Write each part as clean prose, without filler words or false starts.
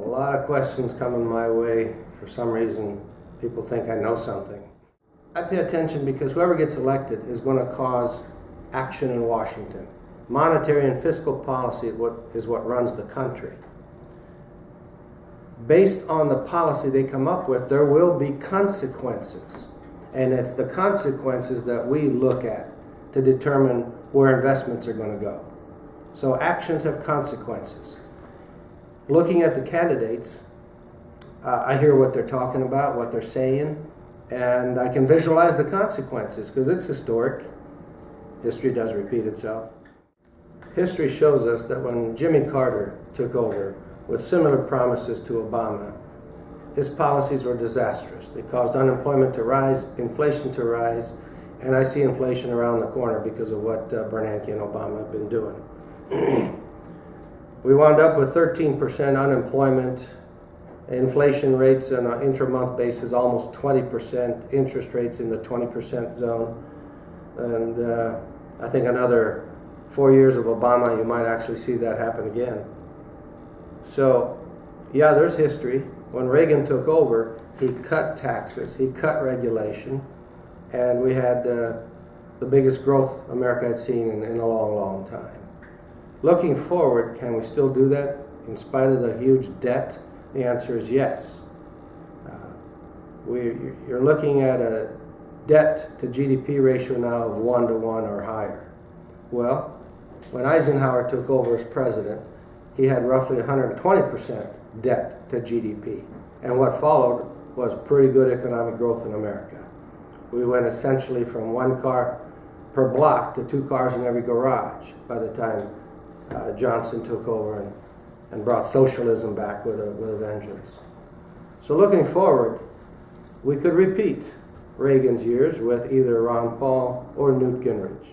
lot of questions coming my way. For some reason, people think I know something. I pay attention because whoever gets elected is going to cause action in Washington. Monetary and fiscal policy is what runs the country. Based on the policy they come up with, there will be consequences. And it's the consequences that we look at to determine where investments are going to go. So actions have consequences. Looking at the candidates, I hear what they're talking about, what they're saying, and I can visualize the consequences because it's historic. History does repeat itself. History shows us that when Jimmy Carter took over with similar promises to Obama, his policies were disastrous. They caused unemployment to rise, inflation to rise, and I see inflation around the corner because of what Bernanke and Obama have been doing. We wound up with 13% unemployment, inflation rates on an intra-month basis almost 20%, interest rates in the 20% zone, and I think another 4 years of Obama, you might actually see that happen again. So, yeah, there's history. When Reagan took over, he cut taxes, he cut regulation, and we had the biggest growth America had seen in a long, long time. Looking forward, can we still do that in spite of the huge debt? The answer is yes. You're looking at a debt to GDP ratio now of 1 to 1 or higher. Well, when Eisenhower took over as president, he had roughly 120% debt to GDP. And what followed was pretty good economic growth in America. We went essentially from 1 car per block to 2 cars in every garage by the time Johnson took over and brought socialism back with a vengeance. So looking forward, we could repeat Reagan's years with either Ron Paul or Newt Gingrich.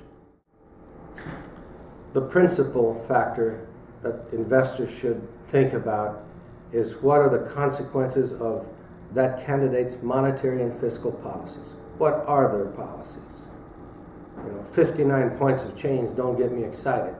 The principal factor that investors should think about is what are the consequences of that candidate's monetary and fiscal policies. What are their policies? 59 points of change don't get me excited.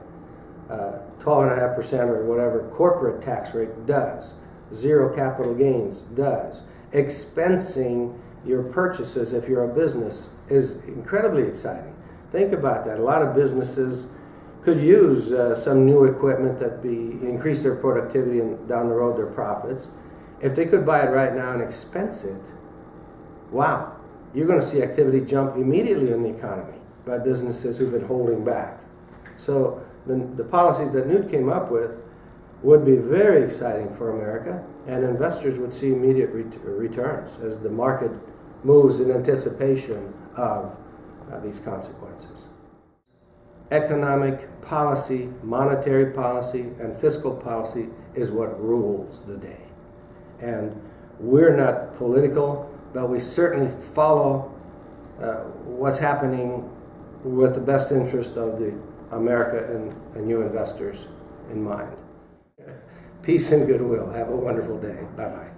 12.5% or whatever corporate tax rate does. Zero capital gains does. Expensing your purchases if you're a business is incredibly exciting. Think about that. A lot of businesses could use some new equipment that increase their productivity and down the road their profits. If they could buy it right now and expense it, wow, you're going to see activity jump immediately in the economy by businesses who've been holding back. So the policies that Newt came up with would be very exciting for America, and investors would see immediate returns as the market moves in anticipation of these consequences. Economic policy, monetary policy, and fiscal policy is what rules the day. And we're not political, but we certainly follow what's happening with the best interest of America and you investors in mind. Peace and goodwill. Have a wonderful day. Bye-bye.